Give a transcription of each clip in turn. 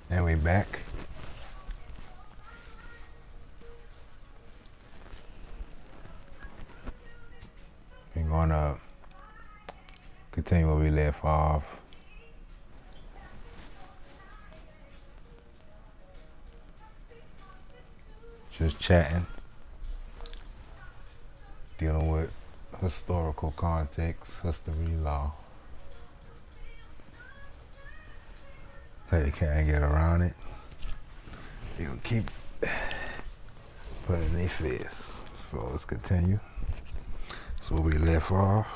And we back. We're gonna continue where we left off. Just chatting, dealing with historical context, history, law. They can't get around it. They gonna keep putting it in their face. So let's continue. That's where we left off.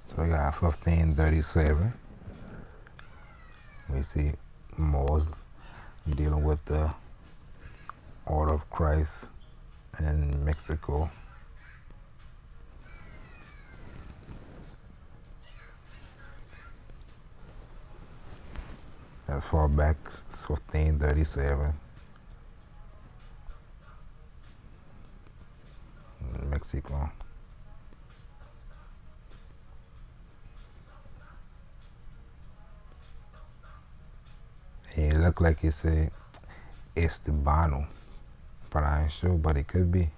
So we got 1537. We see Moors dealing with the Order of Christ in Mexico. As far back as 1537. In Mexico. It looked like he said Estebano, but I ain't sure, but it could be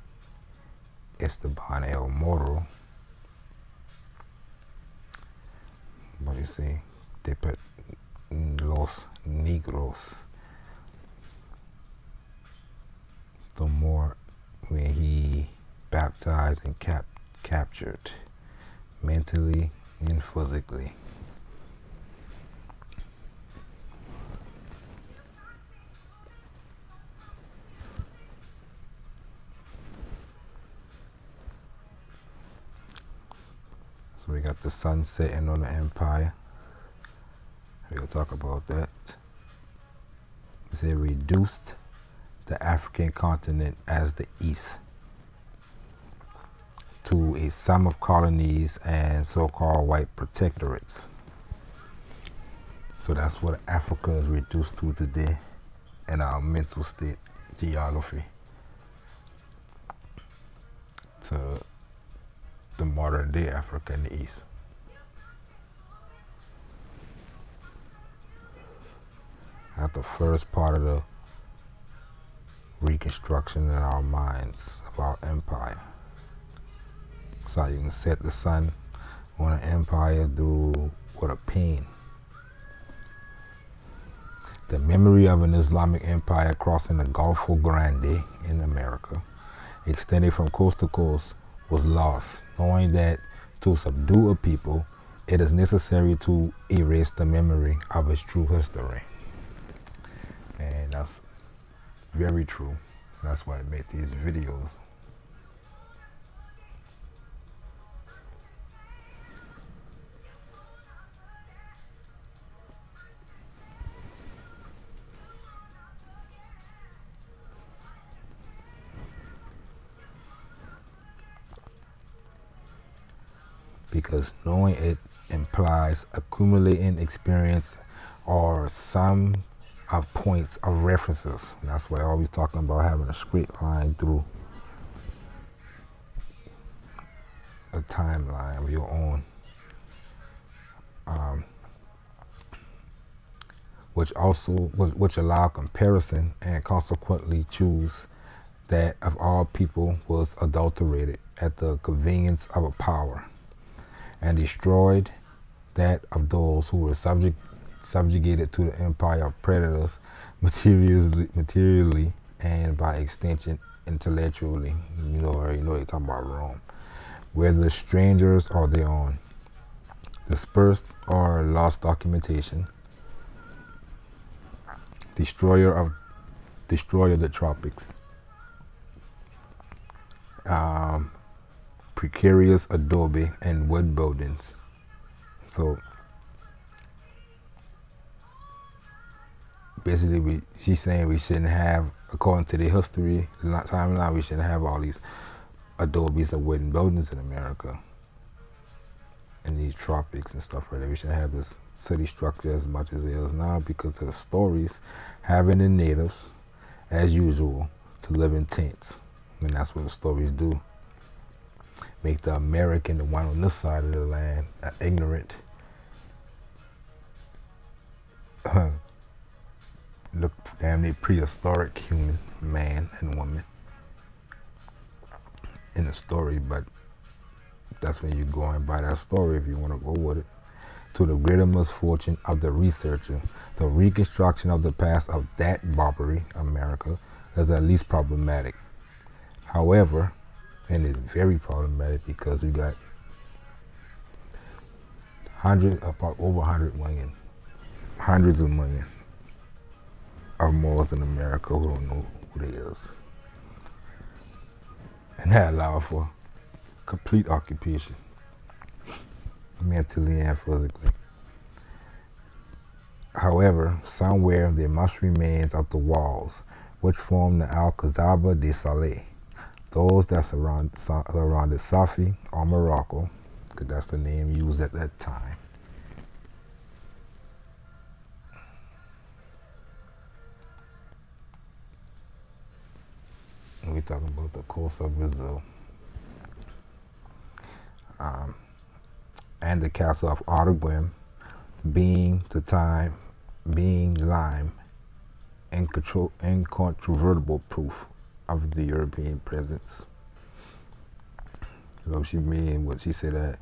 Esteban El Moro. But you see, they put Los Negros. The more when he baptized and captured mentally and physically. So we got the sun setting on the empire. We'll talk about that. They reduced the African continent as the East to a sum of colonies and so-called white protectorates. So that's what Africa is reduced to today in our mental state geography, to the modern day Africa in the East. That's the first part of the reconstruction in our minds of our empire. So you can set the sun on an empire through with a pen. The memory of an Islamic empire crossing the Gulf Grande in America, extending from coast to coast, was lost, knowing that to subdue a people, it is necessary to erase the memory of its true history. And that's very true. That's why I made these videos. Because knowing it implies accumulating experience or sum of points of references. And that's why I always talking about having a straight line through a timeline of your own, which allow comparison and consequently choose that of all people was adulterated at the convenience of a power, and destroyed that of those who were subjugated to the empire of predators materially and by extension intellectually. You already know they talking about Rome, whether strangers or their own, dispersed or lost documentation, destroyer of the tropics, precarious adobe and wood buildings. So basically, she's saying we shouldn't have, according to the history timeline, we shouldn't have all these adobes of wooden buildings in America, in these tropics and stuff like that. We shouldn't have this city structure as much as it is now because of the stories having the natives, as usual, to live in tents. And that's what the stories do. make the American, the one on this side of the land, an ignorant, look damn near prehistoric human man and woman in the story. But that's when you're going by that story if you want to go with it. To the greater misfortune of the researcher, the reconstruction of the past of that Barbary America is at least problematic. However, and it's very problematic because you got about over 100 million, hundreds of millions of Moors in America who don't know who they is. And that allows for complete occupation, mentally and physically. However, somewhere there must remain of the walls, which form the Alcazaba de Saleh, those that surrounded Safi or Morocco, because that's the name used at that time. And we're talking about the coast of Brazil. And the castle of Arguim being lime incontrovertible proof of the European presence. So she mean what she said that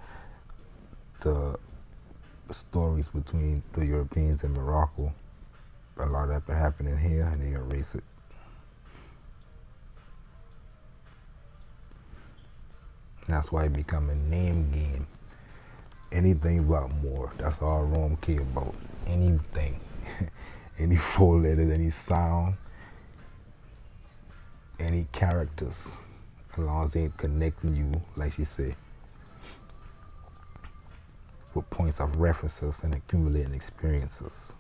the stories between the Europeans and Morocco, a lot of that been happening here, and they erase it. That's why it become a name game. Anything but more. That's all Rome care about. Anything. Any 4 letters, any sound, any characters. As long as they ain't connecting you, like she said, with points of references and accumulating experiences.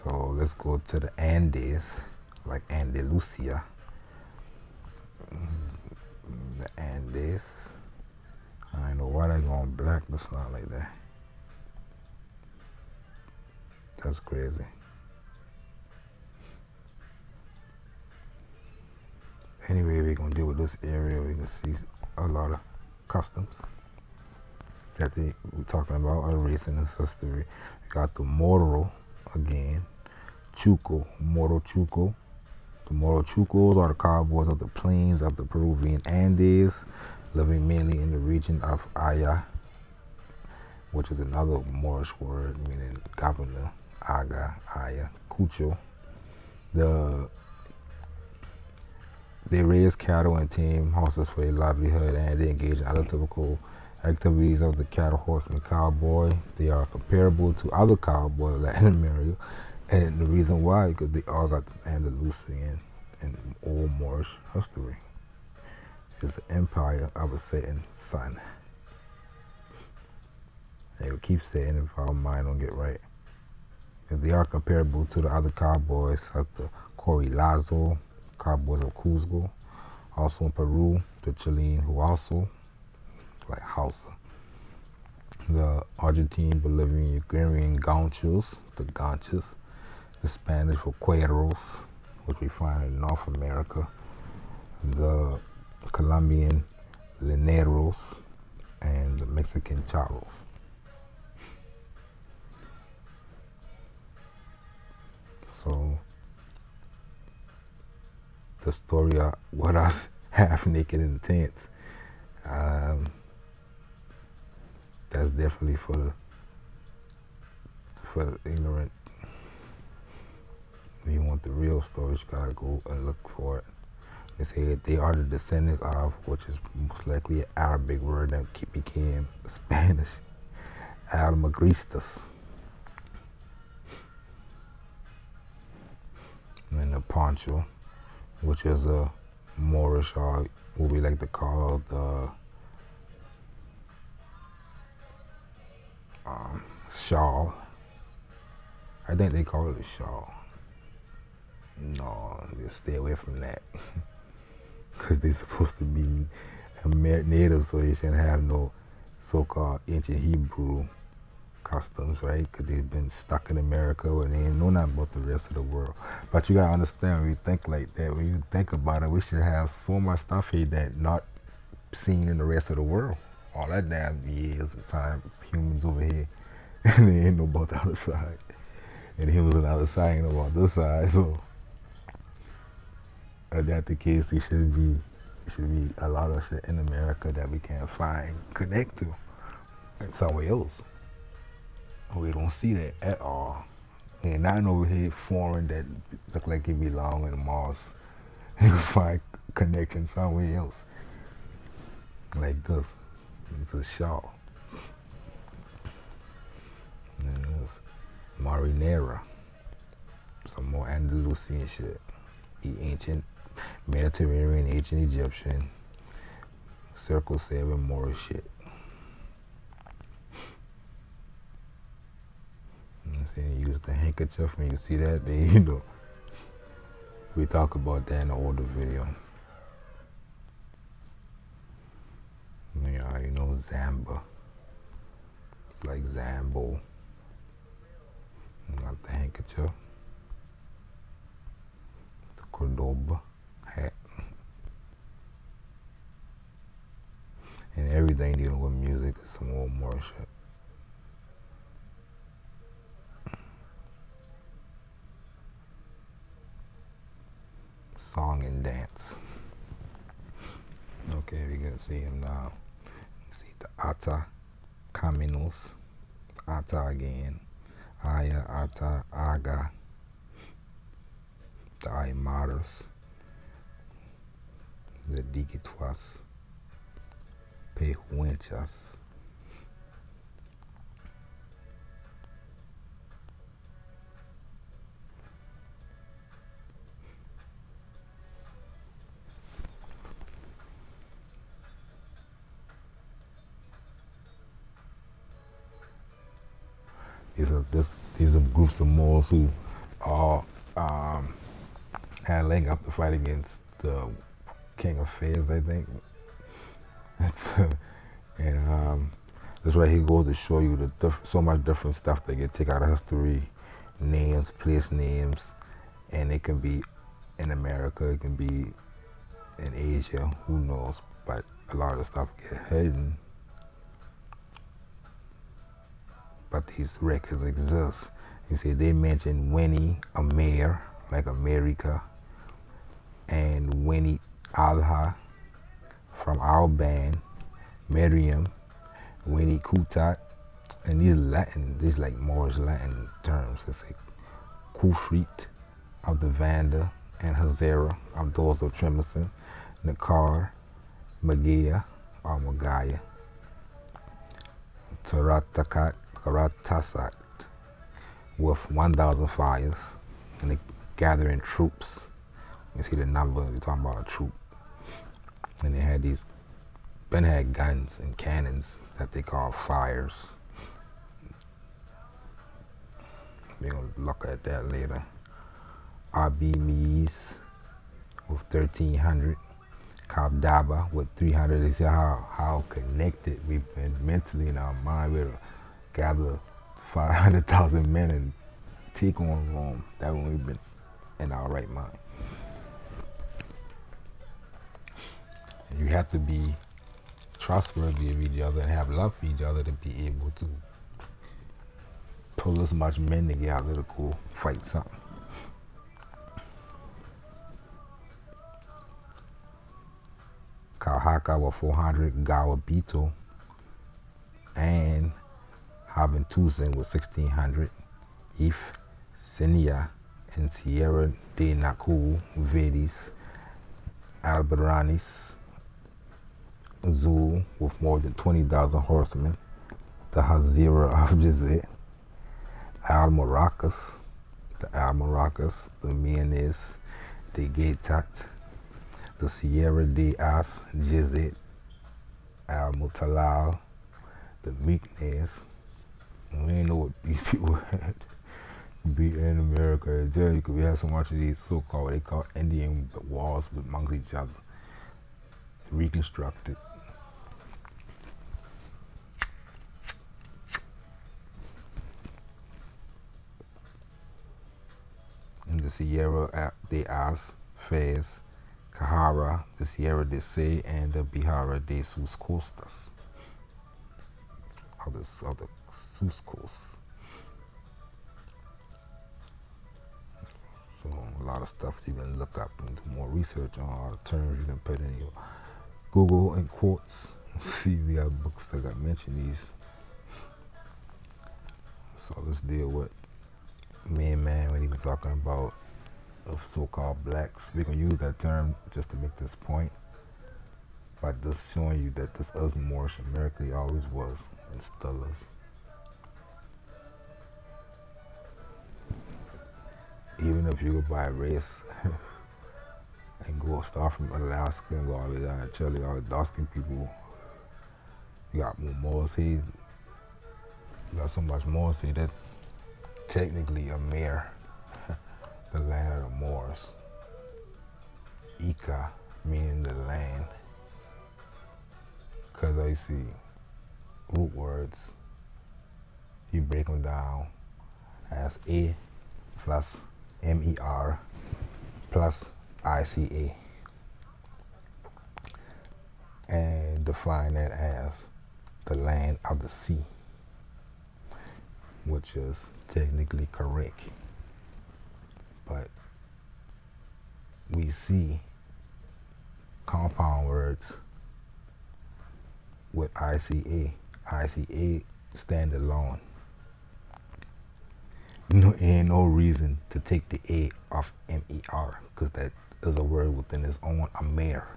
So let's go to the Andes, like Andalusia. The Andes. I don't know why they're going black, but it's not like that. That's crazy. Anyway, we're going to deal with this area. We can see a lot of customs that we're talking about, erasing this history. We got the Moro again. Chuco, Moro Chuco. The Moro Chucos are the cowboys of the plains of the Peruvian Andes, living mainly in the region of Aya, which is another Moorish word meaning governor. Aga, Aya, Cucho. They raise cattle and tame horses for their livelihood, and they engage in other typical activities of the cattle horseman cowboy. They are comparable to other cowboys in Latin America, and the reason why, because they all got the Andalusian and old Moorish history. It's the empire of a setting sun. They will keep saying if our mind don't get right. If they are comparable to the other cowboys like the Corilazo, cowboys of Cuzco, also in Peru, the Chilean who also like Hausa, the Argentine, Bolivian, Uruguayan gauchos, the Ganchos, the Spanish for Cueros, which we find in North America, the Colombian Lineros, and the Mexican Charros. So the story of what us half naked in tents, that's definitely for the ignorant. If you want the real story, you gotta go and look for it. They say they are the descendants of, which is most likely an Arabic word that became Spanish, Almagristas. And the Poncho, which is a Moorish, or what we like to call the shawl. I think they call it a shawl. No, just stay away from that. Because they're supposed to be native, so they shouldn't have no so-called ancient Hebrew customs, right? Because they've been stuck in America and they ain't know nothing about the rest of the world. But you gotta understand, when you think like that, when you think about it, we should have so much stuff here that not seen in the rest of the world. All that damn years of time, humans over here, and they ain't know about the other side. And humans on the other side ain't know about this side. So, if that's the case, it should be a lot of shit in America that we can't find, connect to, and somewhere else. We don't see that at all. And nothing over here foreign that look like it belong in Mars. You can find connection somewhere else. Like this. It's a shaw. And this marinara. Some more Andalusian shit. Eat ancient Mediterranean, ancient Egyptian, Circle 7 Moorish shit. You use the handkerchief when you see that, then you know. We talk about that in the older video. You already know Zamba. It's like Zambo. You got the handkerchief. The Cordoba hat. And everything dealing with music is some old more shit. Song and dance. Okay, we can see him now. You see the Ata Caminos. Ata again. Aya, Ata, Aga. The Aymaras. The Digituas. Pehuenchas. These are groups of Moors who all had leg up to fight against the King of Fez, I think. And this right here goes to show you so much different stuff that get taken out of history, names, place names, and it can be in America, it can be in Asia, who knows, but a lot of the stuff get hidden. But these records exist. You see, they mention Winnie Amer, like America, and Winnie Alha from our band, Miriam, Winnie Kutat, and these like Moorish Latin terms. It's like Kufrit of the Vanda and Hazara of those of Tremison, Nakar, Magia or Magaya, Taratasat with 1,000 fires, and they gathering troops. You see the number, you're talking about a troop. And they had had guns and cannons that they call fires. We're gonna look at that later. RB Mies with 1,300. Kabdaba with 300. You see how connected we've been mentally in our mind. We'll gather 500,000 men and take on Rome. That's when we've been in our right mind. You have to be trustworthy of each other and have love for each other to be able to pull as much men together to go fight something. Kahaka with 400, Gawabito, and Haventusen with 1,600, If, Senia, and Sierra de Naku, Vedis, Alberanis, Zul with more than 20,000 horsemen, the Hazira of Jizet, Al-Maracas, the Mianes, the Getat, the Sierra de As, Jizet, Al-Mutalal, the Meekness. We ain't know what these people had be in America. I tell you, because we have so much of these so-called, they call Indian wars amongst each other, reconstructed. the Sierra de Az, Fez, Cahara, the Sierra de Se, and the Bihara de sus Costas, of the sus coast. So a lot of stuff you can look up and do more research on, all the terms you can put in your Google and quotes and see the other books that got mentioned these. So let's deal with main man when he was talking about the so-called blacks. We're gonna use that term just to make this point, by just showing you that this is Moorish America. He always was and still is. Even if you go by race and go start from Alaska and go all the way down to Chile, all the dark-skinned people, you got more Moors here. You got so much Moors here that technically a mayor, the land of the Moors. Ica meaning the land, because I see root words, you break them down as A plus MER plus ICA, and define that as the land of the sea, which is technically correct. But we see compound words with ICA. ICA stand alone. No, ain't no reason to take the A off MER, because that is a word within its own, a mayor.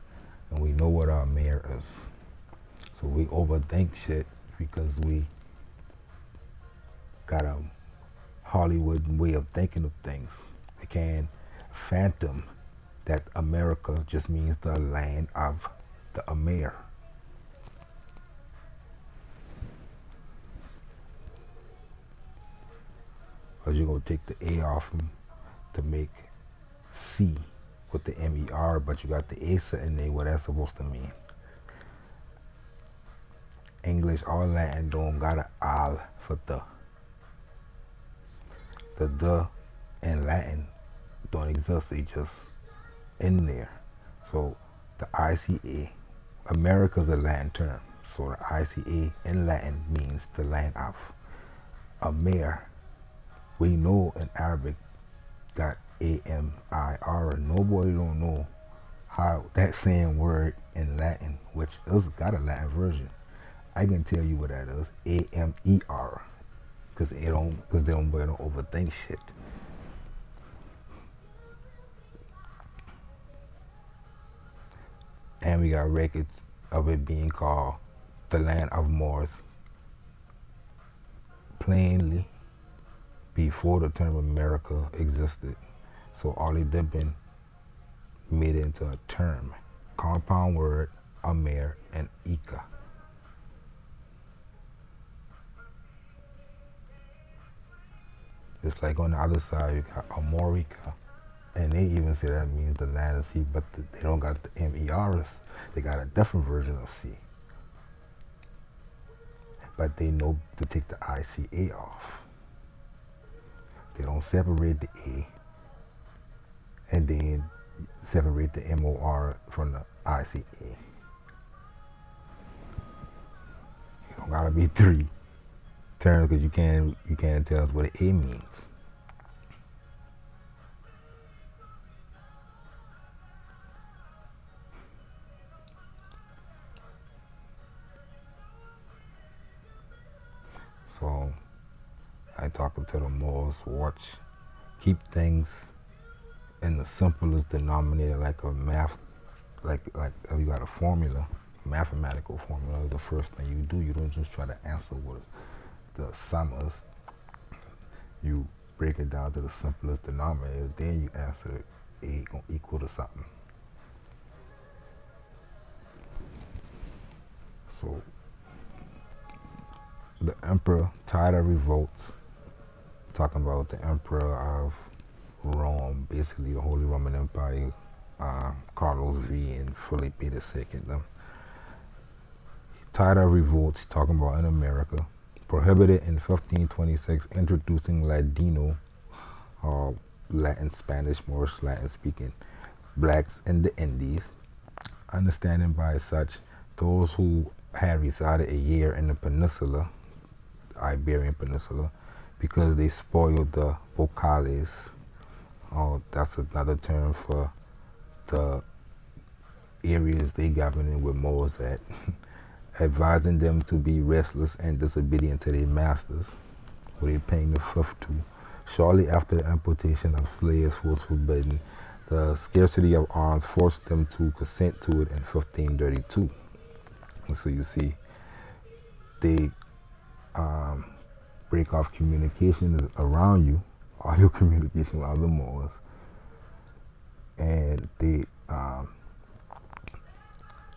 And we know what our mayor is. So we overthink shit because we got a Hollywood way of thinking of things. We can't fathom that America just means the land of the mayor. Because you're going to take the A off them to make C with the MER, but you got the A sitting there, what that's supposed to mean. English or Latin don't got an al for the. The in Latin don't exist, they just in there. So the ICA, America's a Latin term, so the ICA in Latin means the land of a mayor. We know in Arabic that AMIR, nobody don't know how that same word in Latin, which is got a Latin version. I can tell you what that is, AMER, because they don't overthink shit. And we got records of it being called the land of Moors plainly before the term America existed. So all it did been made it into a term. Compound word, Amer and Ica. Just like on the other side, you got Amorica, and they even say that means the land of sea, but they don't got the MERs. They got a different version of sea. But they know to take the ICA off. They don't separate the A and then separate the MOR from the ICA. You don't gotta be three terms because you can't tell us what the A means. So I talking to the Moors, keep things in the simplest denominator, like a math, like if you got a formula, mathematical formula. The first thing you do, you don't just try to answer what the sum is. You break it down to the simplest denominator, then you answer A gonna equal to something. So the emperor, tired of revolts, talking about the emperor of Rome, basically the Holy Roman Empire, Carlos V and Felipe II. Tired of revolts, talking about in America, prohibited in 1526, introducing Ladino Latin, Spanish, Moorish, Latin speaking blacks in the Indies, understanding by such those who had resided a year in the peninsula, the Iberian Peninsula, because they spoiled the vocales. Oh, that's another term for the areas they governed in with Moors at, advising them to be restless and disobedient to their masters, who they paying the fifth to. Shortly after the importation of slaves was forbidden, the scarcity of arms forced them to consent to it in 1532. And so you see, they um, break off communication around you, all your communication with other Moors, and they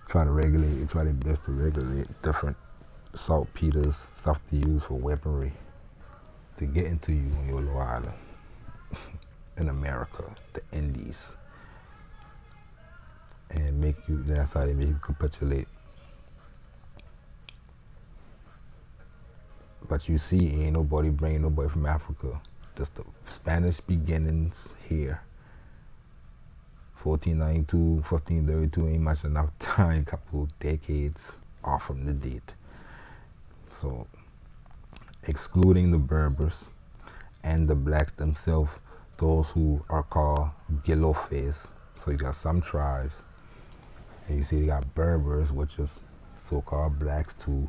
try to regulate, try their best to regulate different saltpeters, stuff to use for weaponry to get into you on your little island in America, the Indies, and make you, that's how they make you capitulate. But you see, ain't nobody bringing nobody from Africa. Just the Spanish beginnings here. 1492, 1532 ain't much enough time, couple decades off from the date. So, excluding the Berbers and the blacks themselves, those who are called Gelofes. So you got some tribes, and you see they got Berbers, which is so-called blacks too,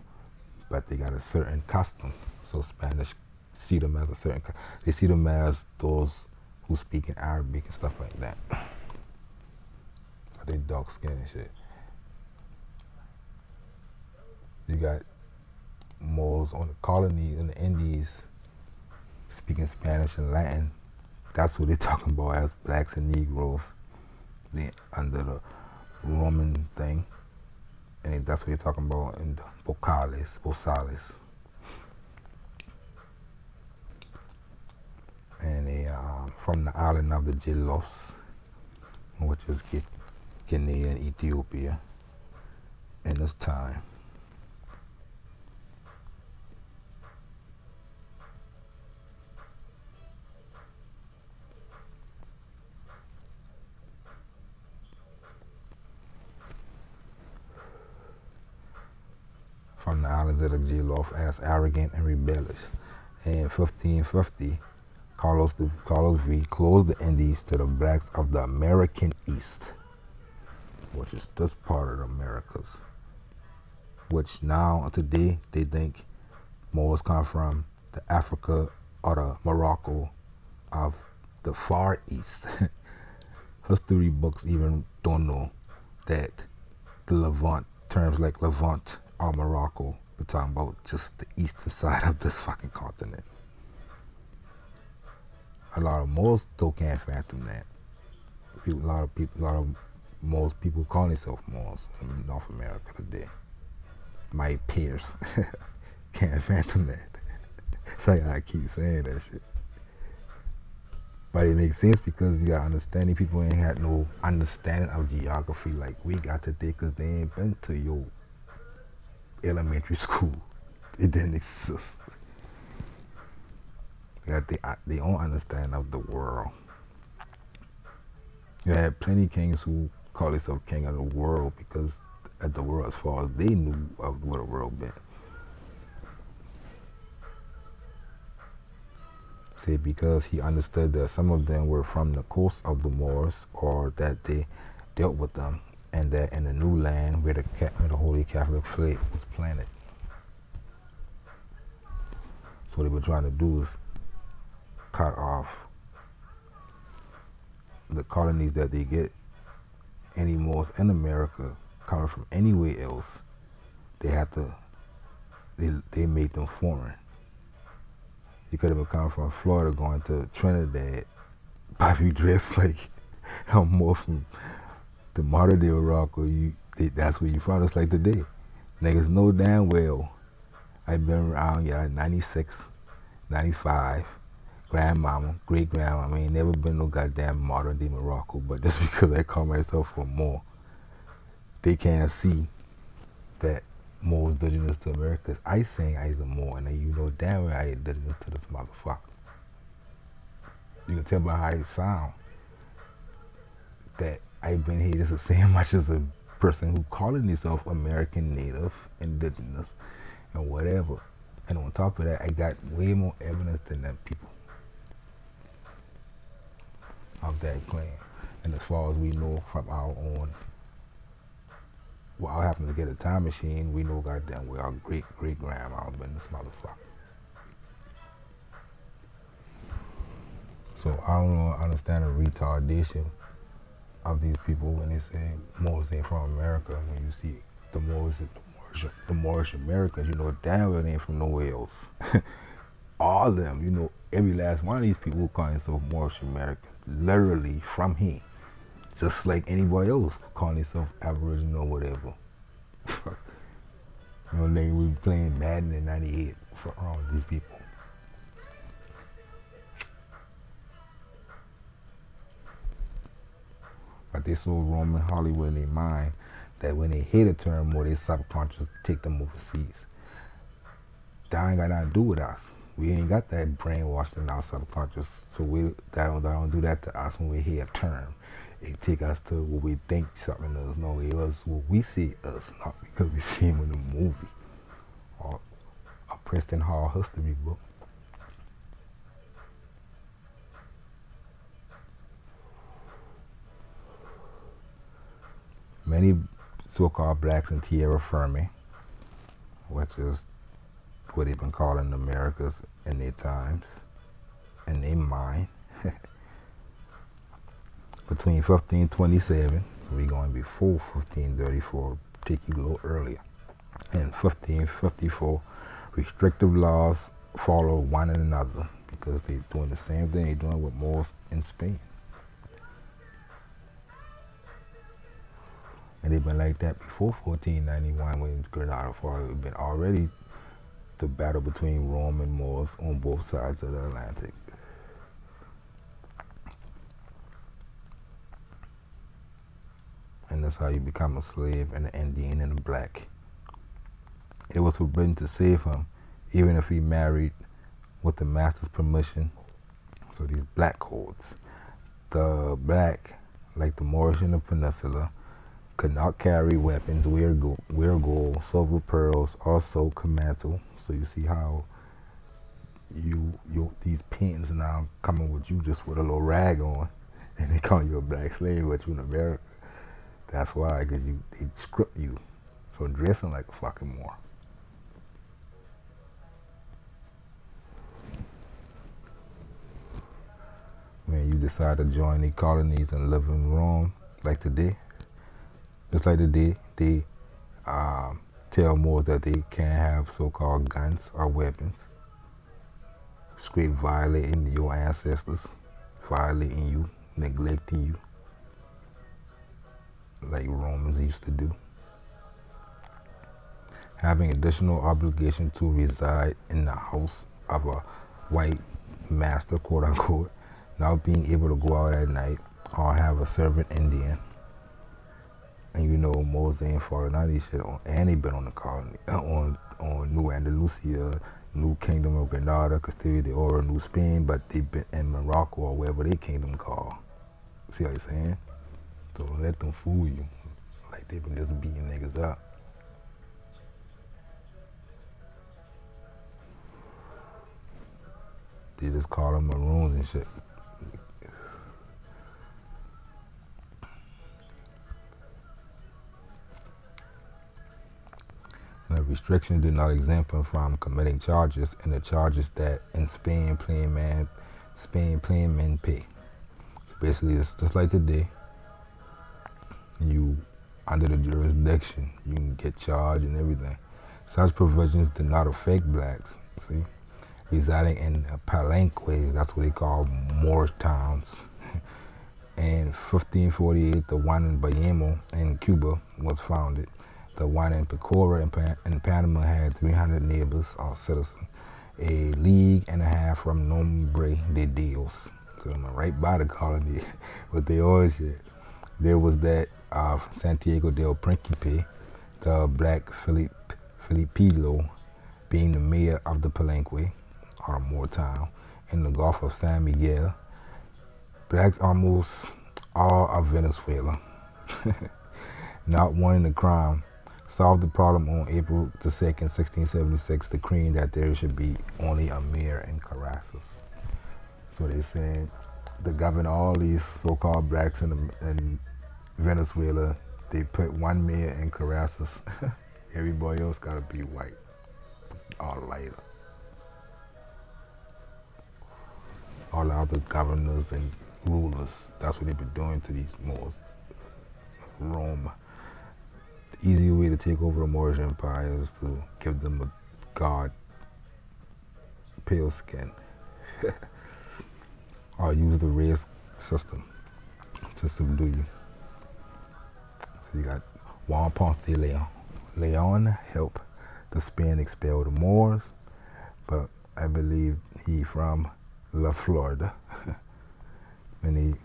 but they got a certain custom. So Spanish see them as a certain, they see them as those who speak in Arabic and stuff like that. But they dark skin and shit. You got Moors on the colonies in the Indies speaking Spanish and Latin. That's what they're talking about as blacks and Negroes. They under the Roman thing. And that's what they're talking about in the Bocales. And they from the island of the Jilofs, which is Guinea and Ethiopia in this time. From the islands of the Jillof as arrogant and rebellious. In 1550, Carlos V closed the Indies to the blacks of the American East, which is this part of the Americas, which now today they think Moors come from the Africa or the Morocco of the Far East. History books even don't know that the Levant, terms like Levant or Morocco, we're talking about just the eastern side of this fucking continent. A lot of Moors still can't fathom that. A lot of Moors people call themselves Moors in North America today. My peers can't fathom that. It's like I keep saying that shit. But it makes sense because you got understanding. People ain't had no understanding of geography like we got today because they ain't been to your elementary school. It didn't exist. They got their own understanding of the world. You had plenty of kings who call themselves king of the world because at the world as far as they knew of what the world been. Say because he understood that some of them were from the coast of the Moors or that they dealt with them, and that in the new land where the Holy Catholic faith was planted. So what they were trying to do is cut off the colonies that they get any Moors in America coming from anywhere else. They had to, they made them foreign. You could have been coming from Florida going to Trinidad, but if you dress like I'm more from the modern day Morocco, that's where you from. It's like today. Niggas know damn well I've been around 96, 95, grandmama, great grandmama. I ain't never been no goddamn modern day Morocco, but just because I call myself a Moor, they can't see that Moors indigenous to America. I saying I's a Moor, and you know damn well I indigenous to this motherfucker. You can tell by how it sound that I've been here just the same much as a person who calling himself American Native, Indigenous, and whatever. And on top of that, I got way more evidence than them people of that claim. And as far as we know from our own, well, I happen to get a time machine, we know goddamn well our great grandma been this motherfucker. So I don't know, understand the retardation of these people when they say Moors ain't from America. When you see the Moorish Americans, you know damn well they ain't from nowhere else. All of them, you know, every last one of these people call themselves Moorish Americans, literally from here. Just like anybody else calling themselves Aboriginal or whatever. You know, they were playing Madden in '98 for all these people. But they so Roman Hollywood in their mind that when they hear the term more, they subconscious take them overseas. That ain't got nothing to do with us. We ain't got that brainwashed in our subconscious. So that don't do that to us when we hear a term. It take us to what we think something is. No, it was what we see us, not because we see him in a movie or a Preston Hall history book. Many so-called blacks in Tierra Firme, which is what they've been calling the Americas in their times, in their mind, between 1527, we're going before 1534, take you a little earlier, and 1554, restrictive laws follow one another because they're doing the same thing they're doing with Moors in Spain. And they've been like that before 1491 when Granada fought. It's been already the battle between Rome and Moors on both sides of the Atlantic. And that's how you become a slave and an Indian and a black. It was forbidden to save him, even if he married with the master's permission. So these black codes. The black, like the Moorish in the peninsula, could not carry weapons, wear gold, silver pearls, also commando. So you see how these pins now coming with you just with a little rag on, and they call you a black slave, but you in America. That's why, because they script you from dressing like a fucking Moor. When you decide to join the colonies and live in Rome, like today, just like today, they tell Moors that they can't have so-called guns or weapons. Straight violating your ancestors, violating you, neglecting you, like Romans used to do. Having additional obligation to reside in the house of a white master, quote unquote, not being able to go out at night or have a servant Indian. And you know, Moors ain't following none of these shit on, and they been on the colony, on New Andalusia, New Kingdom of Granada, Castilla de Oro, New Spain, but they been in Morocco or wherever they kingdom called. See what I'm saying? So don't let them fool you, like they been just beating niggas up. They just call them maroons and shit. The restrictions did not exempt him from committing charges, and the charges that in Spain plain men pay. So basically, it's just like today. You under the jurisdiction, you can get charged and everything. Such provisions did not affect blacks. See, residing in palenques, that's what they call Moorish towns. In 1548, the one in Bayamo in Cuba was founded. The one in Pecora in Panama had 300 neighbors or citizens. A league and a half from Nombre de Dios. So I'm right by the colony, but they always said. There was that Santiago del Principe, the black Filipino, being the mayor of the Palenque, or Moore town, in the Gulf of San Miguel. Blacks almost all of Venezuela, not wanting the crime, solved the problem on April the 2nd, 1676, decreeing that there should be only a mayor in Caracas. So they said the governor, all these so-called blacks in Venezuela, they put one mayor in Caracas. Everybody else gotta be white or lighter. All the other governors and rulers, that's what they've been doing to these Moors. Rome. The easy way to take over the Moorish Empire is to give them a god, pale skin, or use the race system to subdue you. So you got Juan Ponce de Leon. Leon helped the Spain expel the Moors, but I believe he from La Florida. and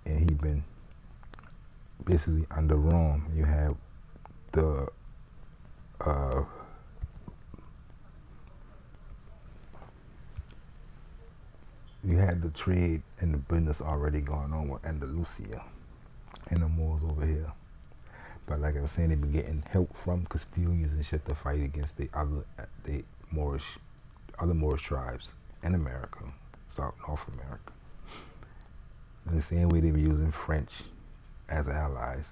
he been basically under Rome. You have the you had the trade and the business already going on with Andalusia and the Moors over here. But like I was saying, they've been getting help from Castilians and shit to fight against the other Moorish tribes in America, North America. In the same way they were using French as allies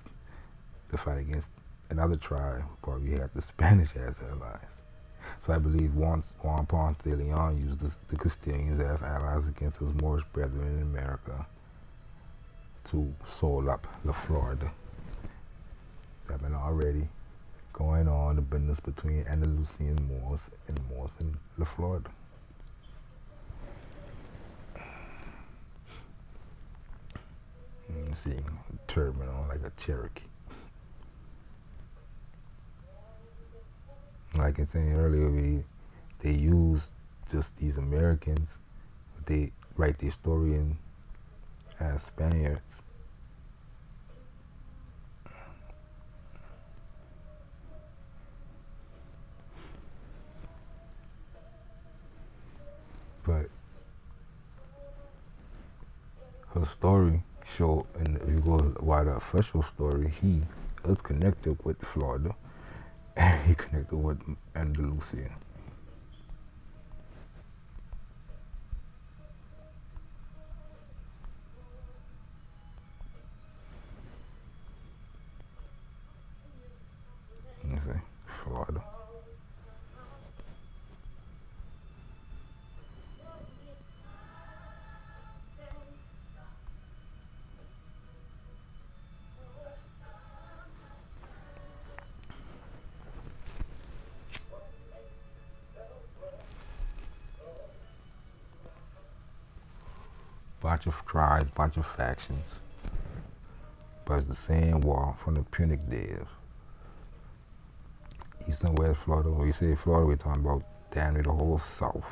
to fight against another tribe, probably had the Spanish as allies. So I believe Juan Ponce de Leon used the Castilians as allies against his Moorish brethren in America to sold up La Florida. That been already going on, the business between Andalusian Moors in La Florida. Seeing a turban on like a Cherokee. Like I was saying earlier, they use just these Americans, but they write their story in as Spaniards. But her story show, and if you go by the official story, he is connected with Florida, and he connected with Andalusia. You see, Florida. Bunch of tribes, bunch of factions. But it's the same war from the Punic days. East and West Florida. When we say Florida, we're talking about damn near the whole South.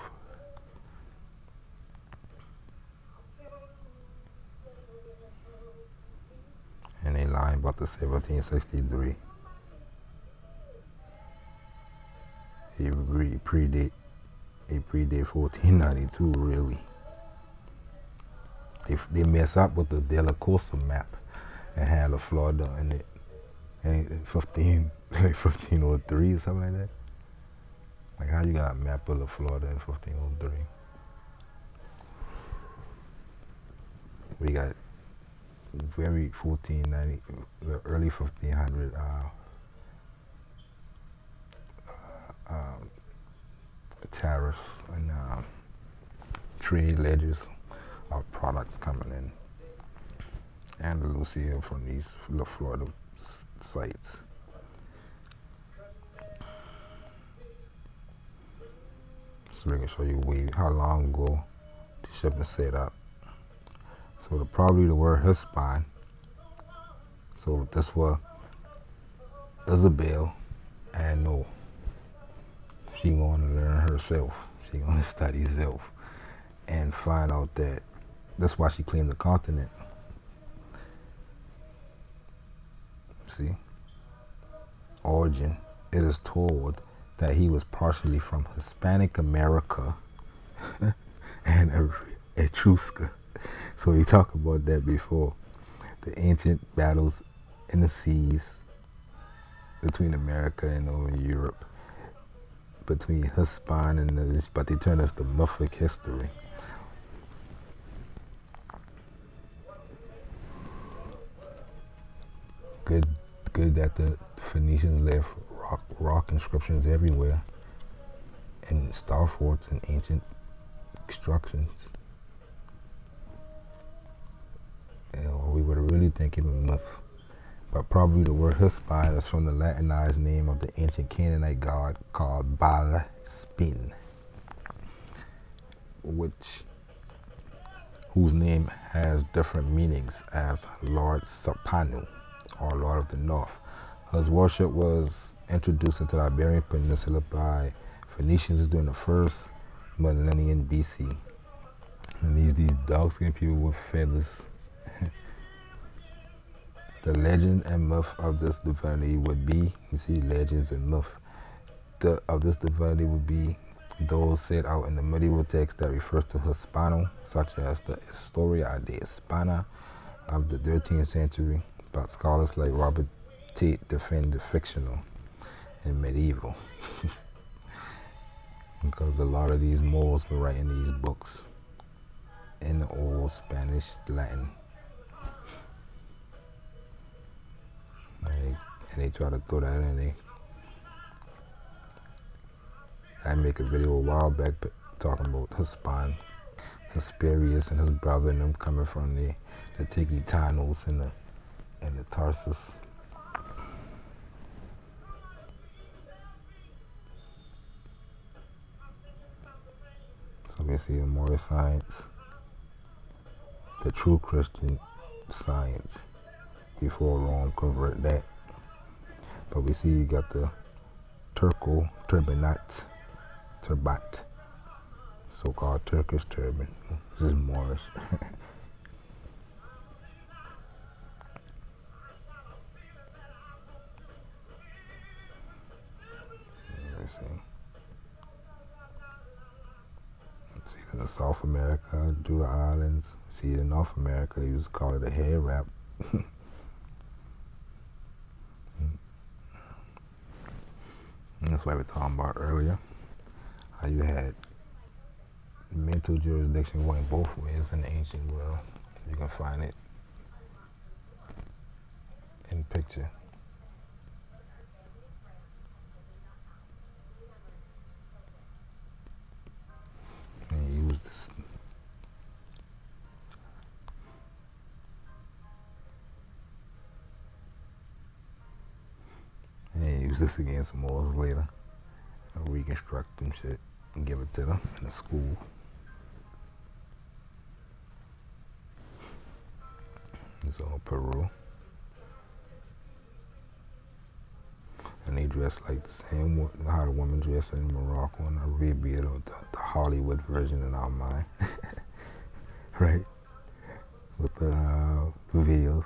And they lying about the 1763. It predate 1492 really. They mess up with the De La Costa map and had La Florida in it. And 1503 or something like that. Like how you got a map of La Florida in 1503? We got very 1490, early 1500 tariffs and trade ledgers of products coming in Andalusia from these La Florida sites. So we can show you how long ago the ship was set up. So probably the word Hispine. So this was Isabel, and no, she gonna learn herself. She gonna study herself and find out that that's why she claimed the continent. See, origin. It is told that he was partially from Hispanic America and Etrusca. So we talked about that before. The ancient battles in the seas between America and over Europe, between Hispan and this, but they turn us to mythic history. Good, good that the Phoenicians left rock inscriptions everywhere, and star forts and ancient constructions. We would really think it was myth. But probably the word Hispan is from the Latinized name of the ancient Canaanite god called Baal Spin, whose name has different meanings as Lord Sapanu, or Lord of the North. His worship was introduced into the Iberian Peninsula by Phoenicians during the first millennium BC. And these dark-skinned people with feathers. The legend and myth of this divinity would be, you see, legends and myth of this divinity would be those set out in the medieval text that refers to Hispano, such as the Historia de Hispana of the 13th century, but scholars like Robert Tate defend the fictional and medieval. Because a lot of these Moors were writing these books in the old Spanish Latin. And they try to throw that in. I make a video a while back talking about Hesperius and his brother and them coming from the Tigitanos and the Tarsus. So we see the more science, the true Christian science, before Rome convert that. But we see you got the Turbat, so-called Turkish turban. This is Moorish. See in South America, Judah Islands. See in North America, you just call it a hair wrap. And that's why we were talking about earlier, how you had mental jurisdiction going both ways in the ancient world. You can find it in picture. And use this. And use this against Moors later. And reconstruct them shit and give it to them in the school. It's all Peru. And they dress like the same how the women dress in Morocco and Arabia, the Hollywood version in our mind. Right? With the videos.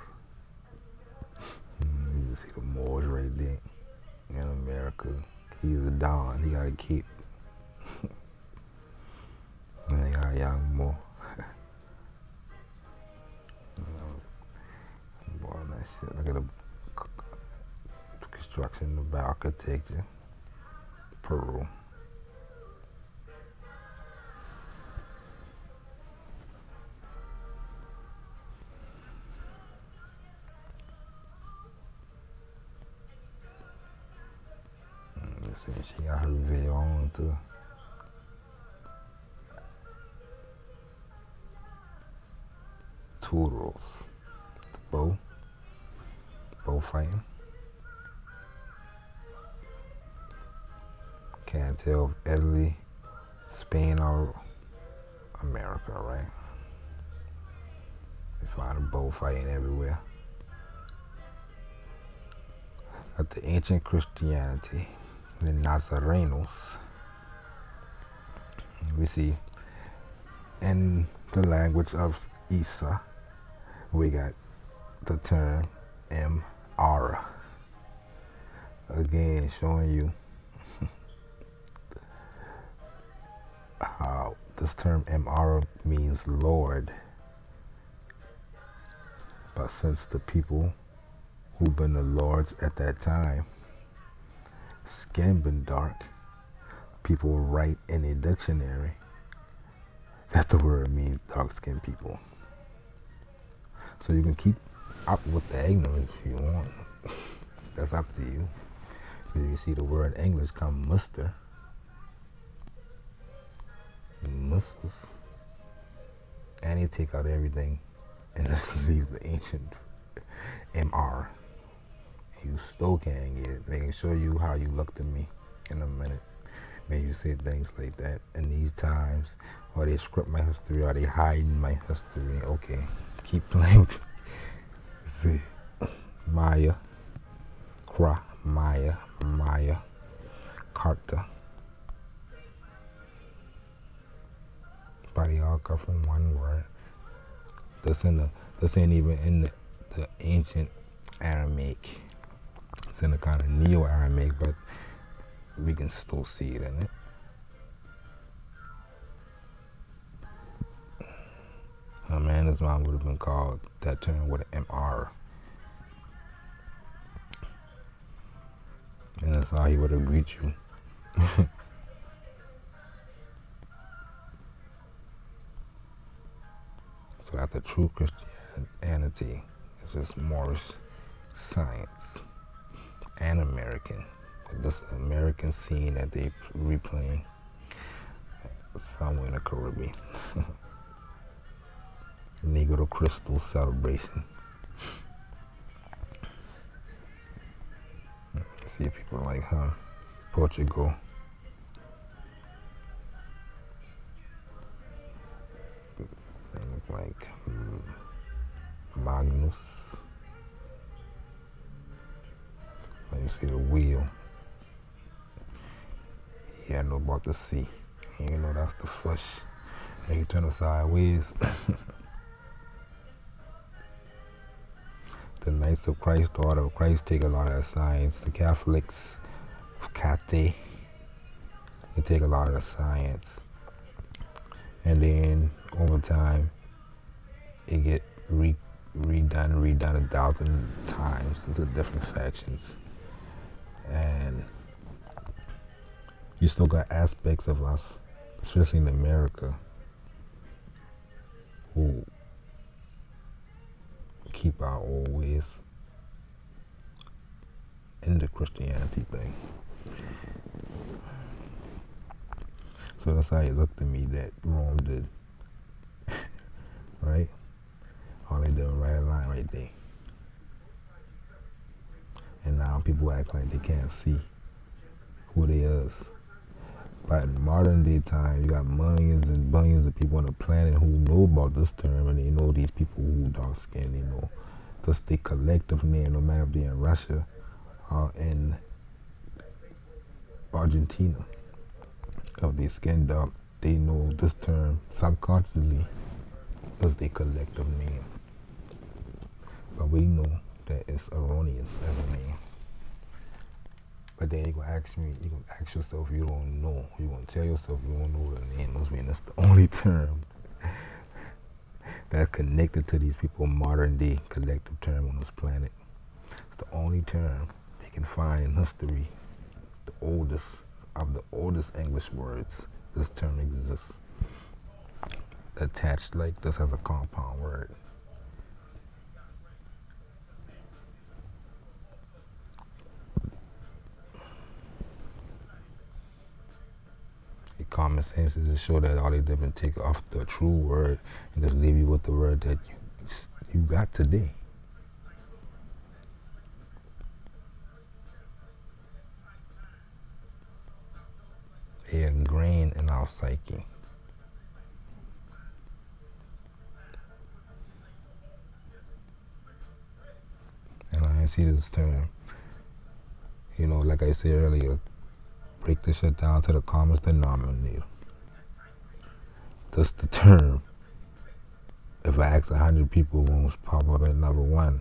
You see the Moors right there in America. He's a Don, he got a cape. And they got a young Moor. Boy, that shit. Look at the construction of architecture. Peru. She got her veil on too. Tools. Bow fighting. Can't tell if Italy, Spain, or America, right? You find a bow fighting everywhere. At the ancient Christianity, the Nazarenos, we see in the language of Isa, we got the term Ara. Again, showing you how this term Ara means Lord. But since the people who've been the lords at that time, skin been dark, people write in a dictionary that the word means dark skinned people. So you can keep up with the ignorance if you want. That's up to you. Because you see the word English come Mr. Mrs. And they take out everything and just leave the ancient MR. You still can't get it. They can show you how you look to me in a minute. When you say things like that in these times, or they script my history, or they hiding my history. Okay, keep playing with see. Maya, Maya, Carta. But they all come from one word. This ain't even in the ancient Aramaic. It's in a kind of Neo-Aramaic, but we can still see it in it. A man, his mom would have been called that term with an MR. And that's how he would have greet you. So that the true Christianity is just more science and American. This American scene that they replaying somewhere in the Caribbean. Negro Crystal celebration. See people like Portugal. They look like Magnus. When you see the wheel, he had no about the sea. And you know that's the fish. And you turn it sideways. The Knights of Christ, the Order of Christ, take a lot of that science. The Catholics, Cathay, they take a lot of the science. And then over time, it get redone 1,000 times into different factions. And you still got aspects of us, especially in America, who keep our old ways in the Christianity thing. So that's how it looked to me that Rome did. Right? All they did was write a line right there. And now people act like they can't see who they is. But in modern day time, you got millions and billions of people on the planet who know about this term, and they know these people who dark skinned, they know just the collective name, no matter if they're in Russia or in Argentina. If they skin dark, they know this term subconsciously as their collective name. But we know that it's erroneous as a name. But then you're gonna ask yourself you don't know. You're gonna tell yourself you don't know the name. Must mean that's the only term that's connected to these people modern day collective term on this planet. It's the only term they can find in history, the oldest of the oldest English words. This term exists. Attached like this as a compound word. Common sense is to show that all they did was take off the true word and just leave you with the word that you got today. They are ingrained in our psyche. And I see this term, like I said earlier, break this shit down to the common denominator. That's the term. If I ask 100 people, who's pop up at number one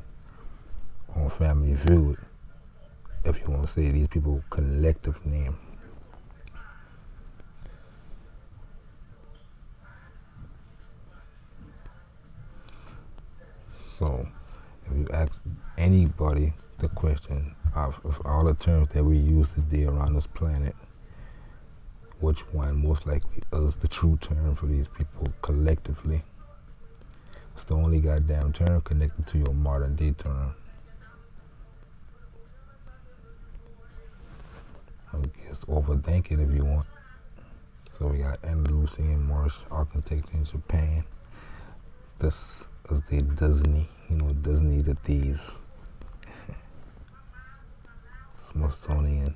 on Family Feud, if you want to say these people collective name. So If you ask anybody the question of all the terms that we use today around this planet, which one most likely is the true term for these people collectively? It's the only goddamn term connected to your modern day term. I guess overthink it if you want. So we got Andalusian Moorish architecture in Japan. This is the Disney, Disney the Thieves. Smithsonian.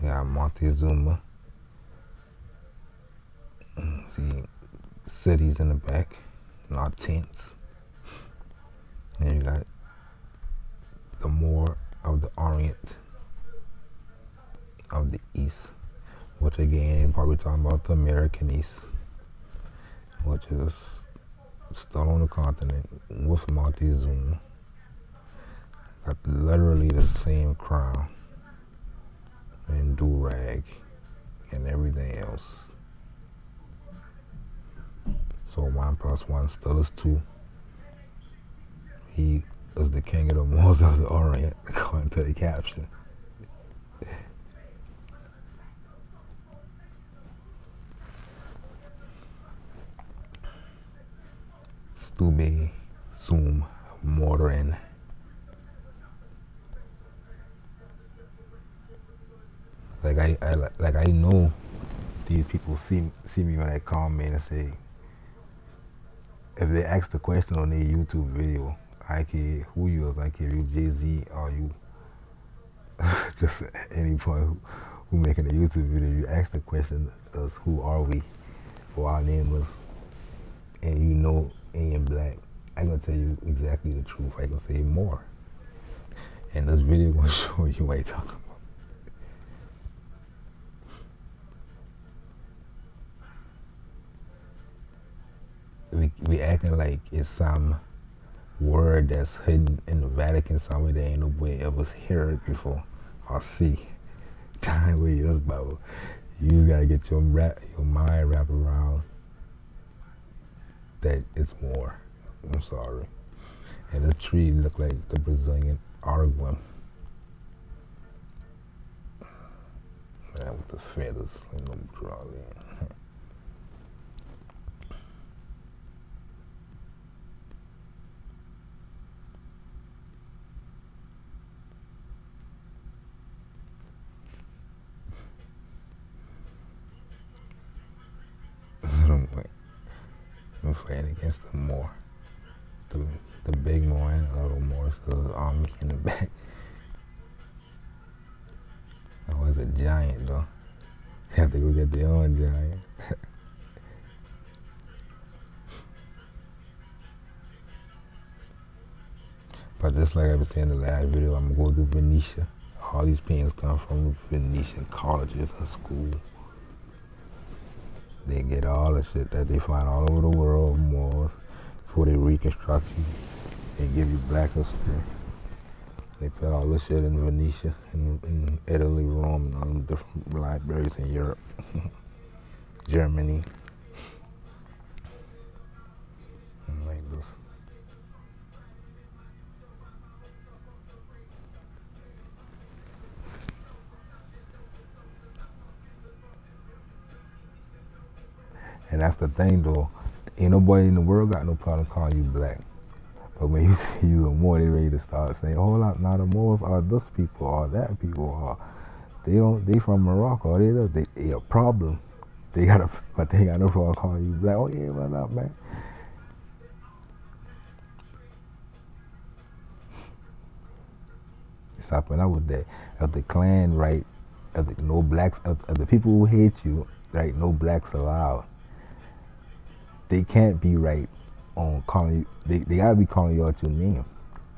We got Montezuma. See cities in the back, not tents. And you got the Moor of the Orient, of the East, which again, probably talking about the American East, which is still on the continent with Montezuma. Got literally the same crown and do-rag and everything else. So 1 + 1 still is 2. He is the king of the Moors of the Orient, according to the caption. Stube, Sum, Mordarin. I know these people see me when I comment and say, if they ask the question on their YouTube video, I care who you is, I care if you Jay-Z or you just any point who making a YouTube video, you ask the question is who are we, or our name is, and in black, I gonna tell you exactly the truth. I gonna say more. And this video gonna show you what I talking about. We acting like it's some word that's hidden in the Vatican somewhere that ain't nobody ever heard before or see. Time where you about. You just gotta get your mind wrapped around that it's more. I'm sorry. And this tree look like the Brazilian arguim. Man, with the feathers, let me draw in. I'm fighting against the Moor. The big Moor and the little Moor, so the army in the back. I was a giant though. I have to go get their own giant. But just like I was saying in the last video, I'm gonna go to Venetia. All these paintings come from Venetian colleges and schools. They get all the shit that they find all over the world, Moors, before they reconstruct you. They give you black history. They put all this shit in Venetia, in Italy, Rome, and all them different libraries in Europe, Germany. And like this. And that's the thing though, ain't nobody in the world got no problem calling you black. But when you see you a Moor, they ready to start saying, hold up, now the Moors are this people or that people, or they from Morocco, or they a problem. But they got no problem calling you black. Oh yeah, what up, man? Stopping up with that. Of the clan, right? Of the no blacks, of the people who hate you, right? No blacks allowed. They can't be right on calling you. They gotta be calling you out your name.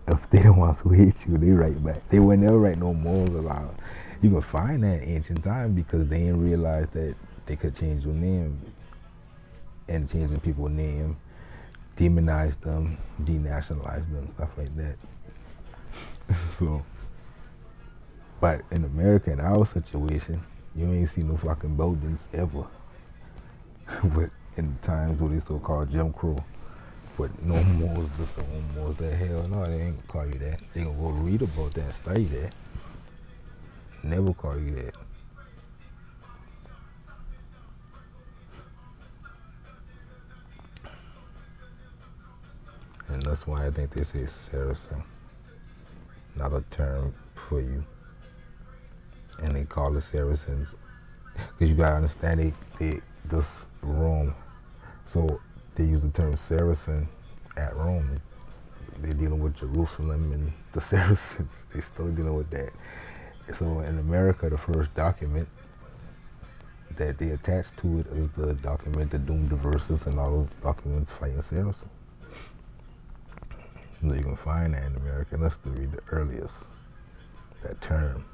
If they the ones who hate you, they write back. They would never write no Moors allowed. You can find that in ancient time because they didn't realize that they could change your name, and changing people's name, demonize them, denationalize them, stuff like that. So, but in America, in our situation, You ain't see no fucking buildings ever. But in the times where they so-called Jim Crow, but no more is this, no more is that. Hell no, they ain't gonna call you that. They gonna go read about that and study that. Never call you that. And that's why I think they say Saracen, not a term for you. And they call the Saracens, because you gotta understand this Rome. So they use the term Saracen at Rome. They're dealing with Jerusalem and the Saracens. They still dealing with that. So in America, the first document that they attach to it is the document that doomed the verses and all those documents fighting Saracens. So you can find that in American history, the earliest, that term.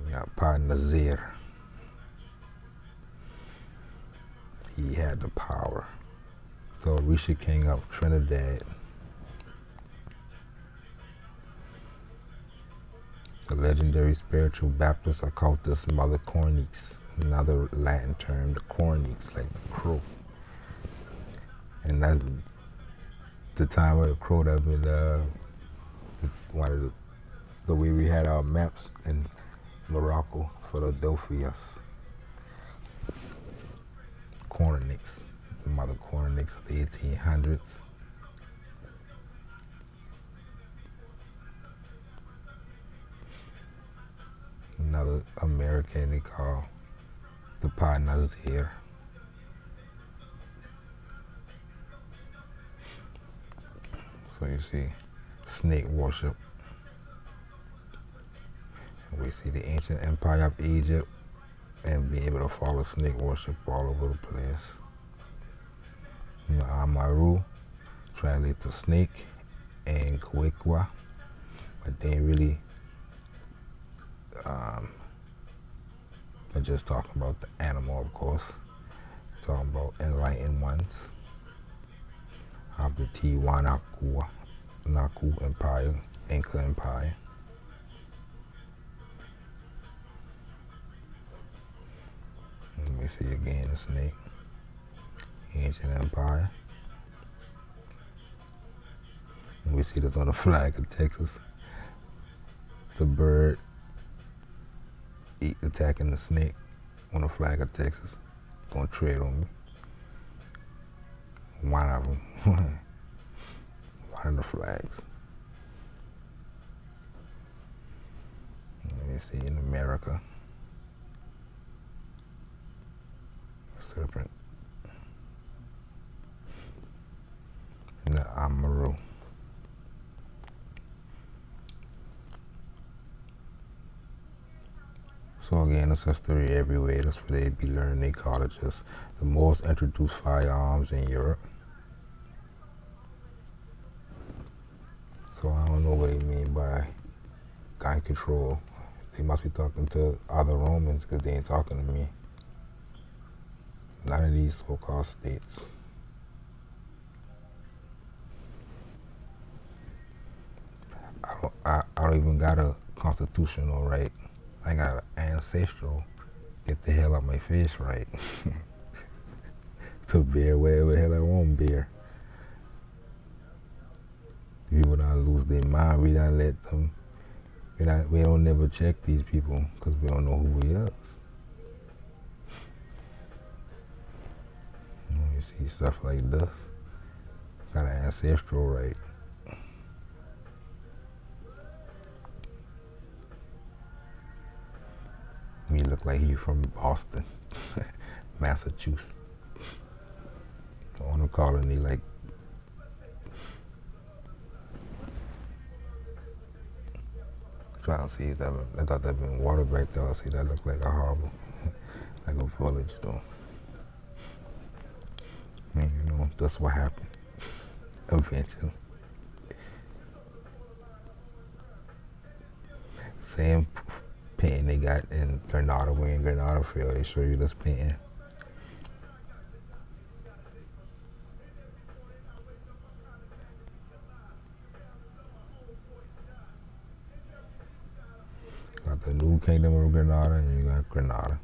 We got Pa Nazir. He had the power. So Risha King of Trinidad, the legendary spiritual Baptist occultist Mother Cornix, another Latin term, the Cornix, like the crow. And that's the time of the crow that was one of the way we had our maps in Morocco, Philadelphia. Cornix, the Mother Cornix of the 1800s. Another American they call the Pa Nazir. So you see snake worship. We see the ancient empire of Egypt and be able to follow snake worship all over the place. Amaru translate to snake and Kwekwa, but they really are just talking about the animal, of course. Talking about enlightened ones of the Tiwanaku Empire, Inca Empire. Let me see again the snake. Ancient Empire. And we see this on the flag of Texas. The bird attacking the snake on the flag of Texas. Gonna tread on me. One of them. One of the flags. Let me see in America. Serpent. The Amaru. So again, it's history everywhere. That's where they be learning their colleges. The Moors introduced firearms in Europe. So I don't know what they mean by gun control. They must be talking to other Romans because they ain't talking to me. None of these so-called states. I don't even got a constitutional right. I got an ancestral, get the hell out my face right. To bear whatever the hell I want to bear. People don't lose their mind. We don't let them. We don't never check these people because we don't know who he is. You see stuff like this. Got an ancestral right. He look like he from Boston, Massachusetts. On the colony, like trying to see if that. I thought that been water back there. See, that look like a harbor, like a village, though. And you know, that's what happened eventually. Same painting they got in Granada. We're in Granada Field. They show you this painting. New Kingdom of Grenada and you got Grenada.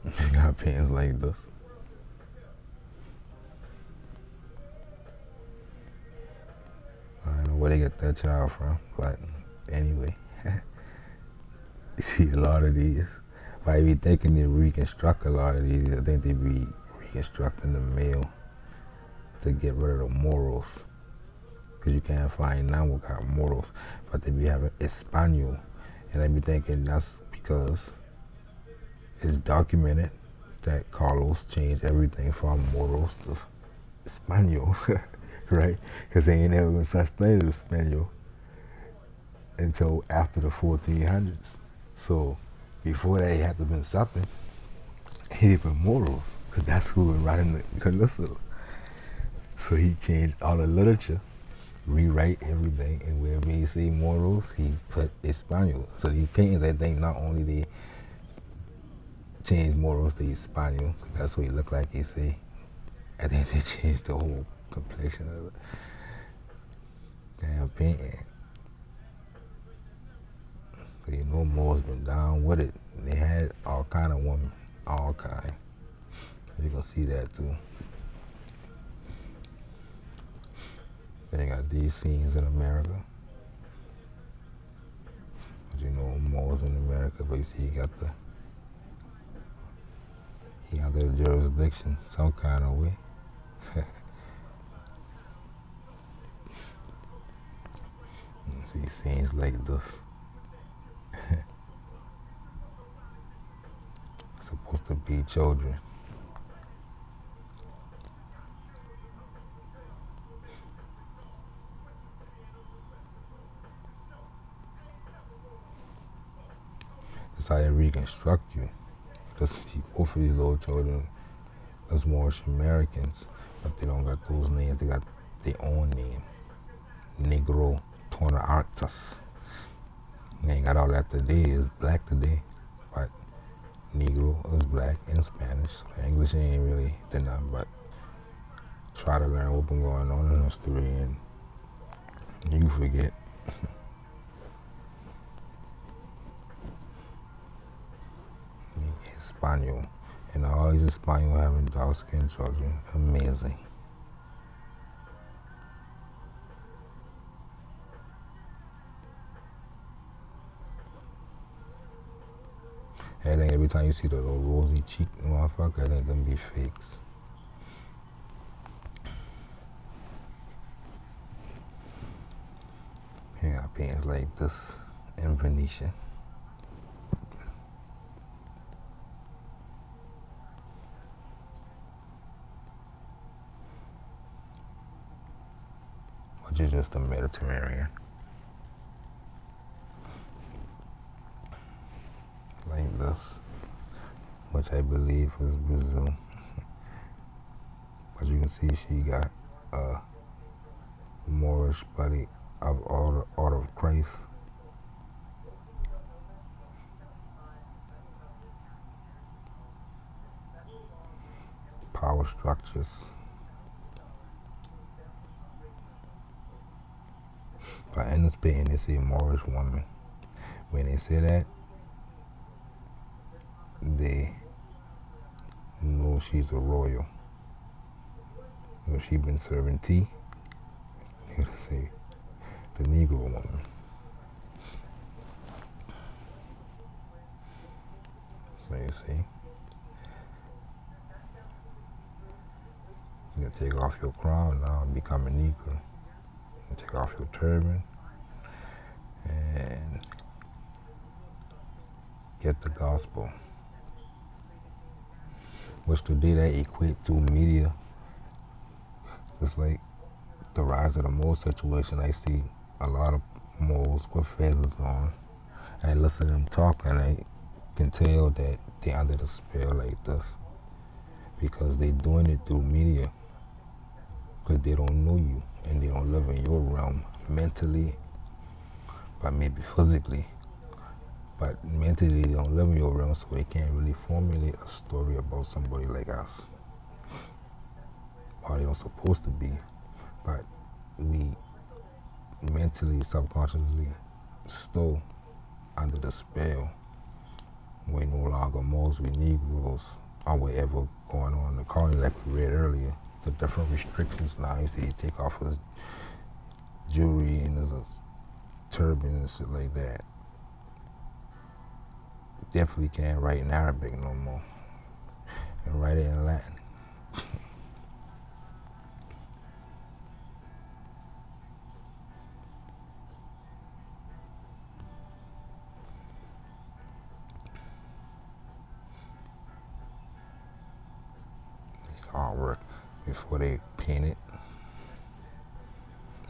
You got pins like this. I don't know where they get that child from, but anyway. You see a lot of these. Why be thinking they reconstruct a lot of these? I think they be reconstructing the male to get rid of the morals. Because you can't find none who got morals. But they be having Espanol. And I be thinking that's because it's documented that Carlos changed everything from morals to Espanol. Right? Because they ain't never been such thing as Espanol until after the 1400s. So before that, it had to have been something. He been morals, because that's who was writing the Calypso. So he changed all the literature, rewrite everything, and wherever he say morals, he put Espanol. So these paintings, I think not only they changed morals to Espanol, because that's what he looked like, he say, I think they changed the whole complexion of it. Damn painting. So you know Moors been down with it. They had all kind of women, all kind. You're gonna see that too. They got these scenes in America. But you know Moors in America, but you see he got the jurisdiction some kind of way. You see scenes like this. Supposed to be children. That's how they reconstruct you. Just see both of these little children as Moorish Americans, but they don't got those names. They got their own name. Negro Torna Artas. They ain't got all that today. It's black today, but Negro is black in Spanish. So the English ain't really did nothing but try to learn what's been going on in history, and you forget. Espanol. And all these Espanol having dark skinned children. Amazing. I think every time you see the little rosy cheek motherfucker, I think them be fakes. Here got paintings like this in Venetian. Which is just the Mediterranean. Like this, which I believe is Brazil. But you can see she got a Moorish body of Order of Christ. Power structures. But in this painting, they say Moorish woman. When they say that, they know she's a royal. You know, she been serving tea. They gonna say the Negro woman. So you see, you gonna take off your crown now and become a Negro. You take off your turban and get the gospel. Which today that equate to media. Just like the rise of the mole situation, I see a lot of moles with feathers on. And I listen to them talk and I can tell that they under the spell like this. Because they doing it through media. Because they don't know you and they don't live in your realm mentally, but maybe physically. But mentally they don't live in your realm, so they can't really formulate a story about somebody like us. Or they don't supposed to be. But we mentally, subconsciously still under the spell. We no longer mostly Negroes or whatever going on in the colony, like we read earlier. The different restrictions now. You see, you take off his jewelry and there's a turban and shit like that. Definitely can't write in Arabic no more. And write it in Latin. It's artwork before they paint it.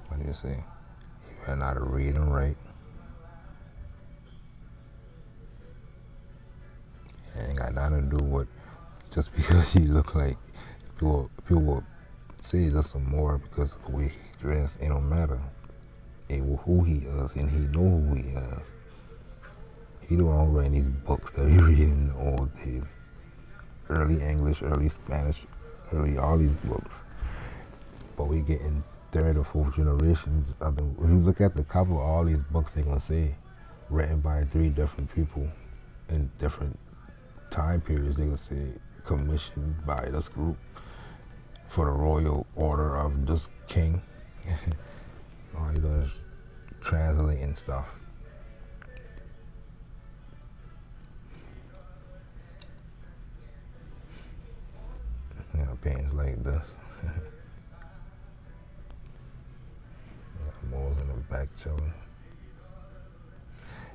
What do you say? You gotta know how to read and write. It ain't got nothing to do with just because he look like people will say just some more because of the way he dressed. It don't matter. It who he is and he know who he is. He don't want to write these books that we read in the old days. Early English, early Spanish, early all these books. But we getting third or fourth generations of them. If you look at the cover of all these books, they're gonna say written by 3 different people in different time periods. They're gonna say commissioned by this group for the royal order of this king. All you do is translating stuff. You know, paintings like this. Moles in the back chilling.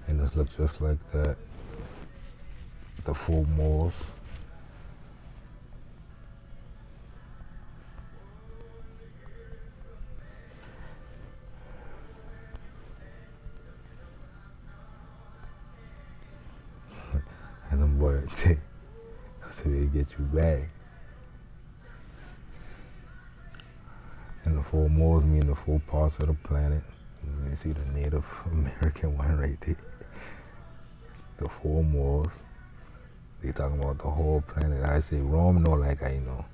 And this looks just like that. The full moles. And them boys say they get you back. And the 4 moles mean the 4 parts of the planet. You see the Native American one right there. The 4 moles. They talking about the whole planet. I say Rome, no, like I know.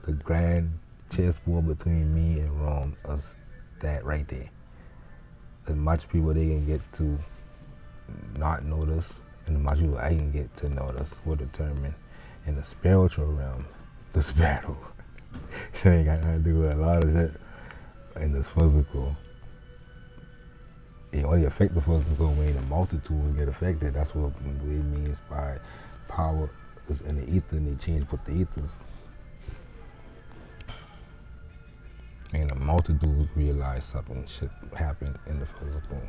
The grand chessboard between me and Rome is that right there. As much people they can get to not notice, and as much people I can get to notice will determine in the spiritual realm this battle. So ain't got nothing to do with a lot of shit in this physical. It only affect the physical when the multitudes get affected. That's what it means by power is in the ether, and they change with the ethers. And the multitudes realize something should happen in the physical.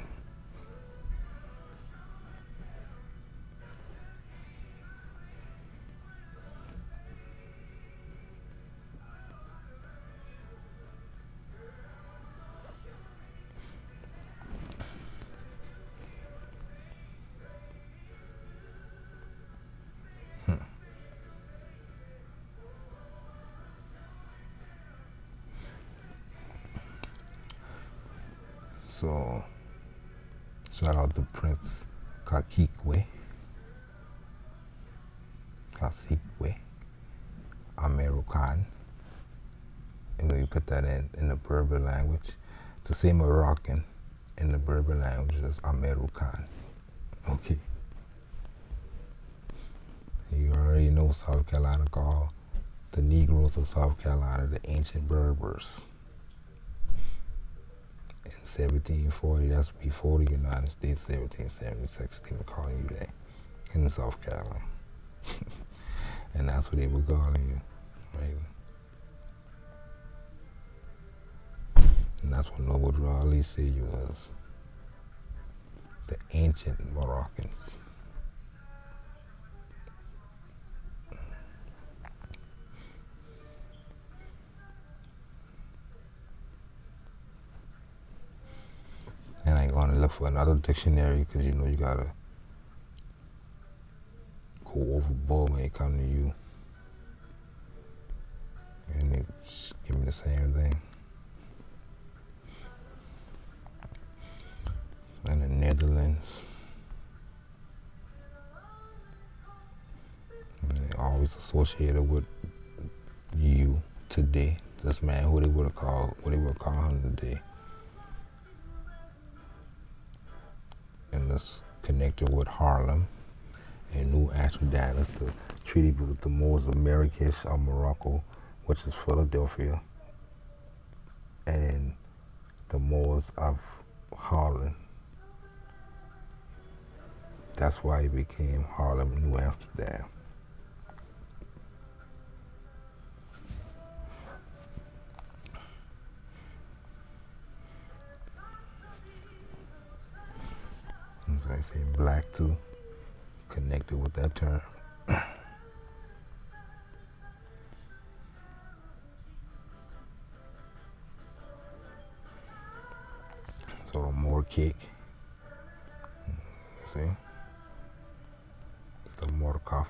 So, shout out to Prince Kakikwe, American. And when you put that in the Berber language, to say Moroccan in the Berber language is American. Okay. You already know South Carolina called the Negroes of South Carolina the ancient Berbers. In 1740, that's before the United States, 1776, they were calling you that in South Carolina. And that's what they were calling you, right? And that's what Noble Drew Ali said you was. The ancient Moroccans. And I ain't gonna look for another dictionary because you know you gotta go overboard when it come to you. And they just give me the same thing. In the Netherlands. And they always associated with you today. This man, who they would call him today. and it's connected with Harlem and New Amsterdam. It's the treaty with the Moors of Marrakesh of Morocco, which is Philadelphia, and the Moors of Harlem. That's why it became Harlem, New Amsterdam. As I say, black too, connected with that term. So the more cake, see, the more cough,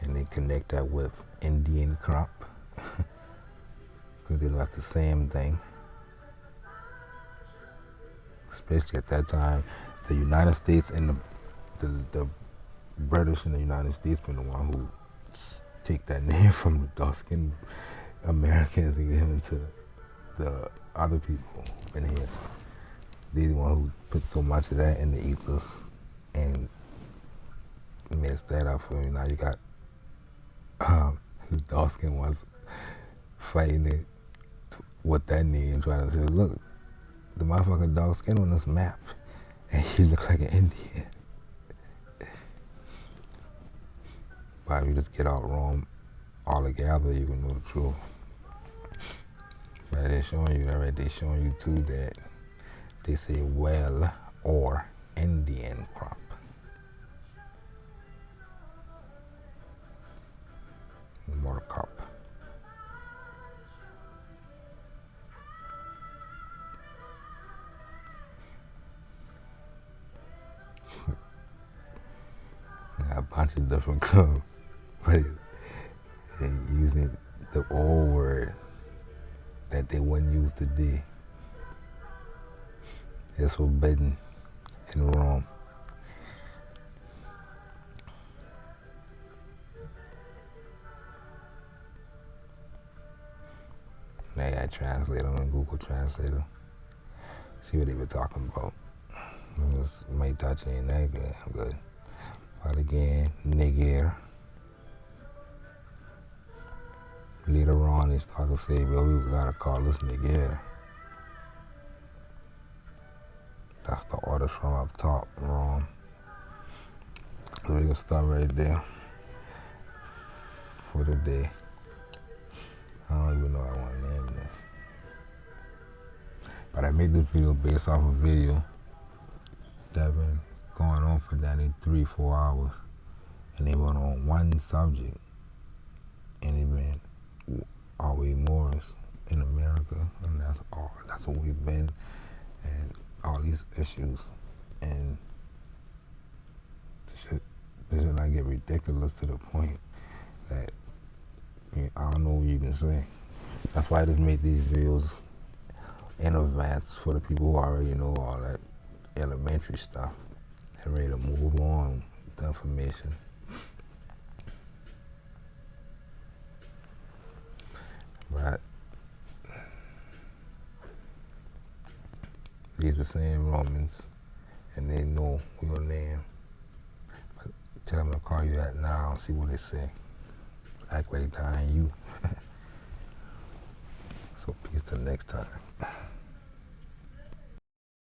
and they connect that with Indian crop, because they got the same thing. Especially at that time, the United States and the British in the United States been the one who take that name from the dark-skinned Americans and give it to the other people in here. They the one who put so much of that in the ethos and messed that up for you. Now you got the dark-skinned ones fighting it with that name, trying to say, look, the motherfucker dark-skinned on this map, and he looks like an Indian. But if you just get out wrong altogether, you can know the truth. But they're showing you that, right? They're showing you too that they say well or Indian crop. More cup. A bunch of different clubs, but they using the old word that they wouldn't use today. It's forbidden in Rome. They got translator on Google Translator. See what they were talking about. This might touch ain't that good. But again, nigger. Later on, they start to say, well, we gotta call this nigger. That's the order from up top, wrong. So we're gonna start right there for the day. I don't even know what I want to name this. But I made this video based off a video that been going on for that 3-4 hours. And they went on one subject. And it been are we Moors in America? And that's all. That's what we've been. And all these issues. And this should not get ridiculous to the point that I don't know what you can say. That's why I just make these videos in advance for the people who already know all that elementary stuff and ready to move on with the information. But these are the same Romans, and they know your name. But tell them to call you that now and see what they say. Act like dying you. So peace till next time.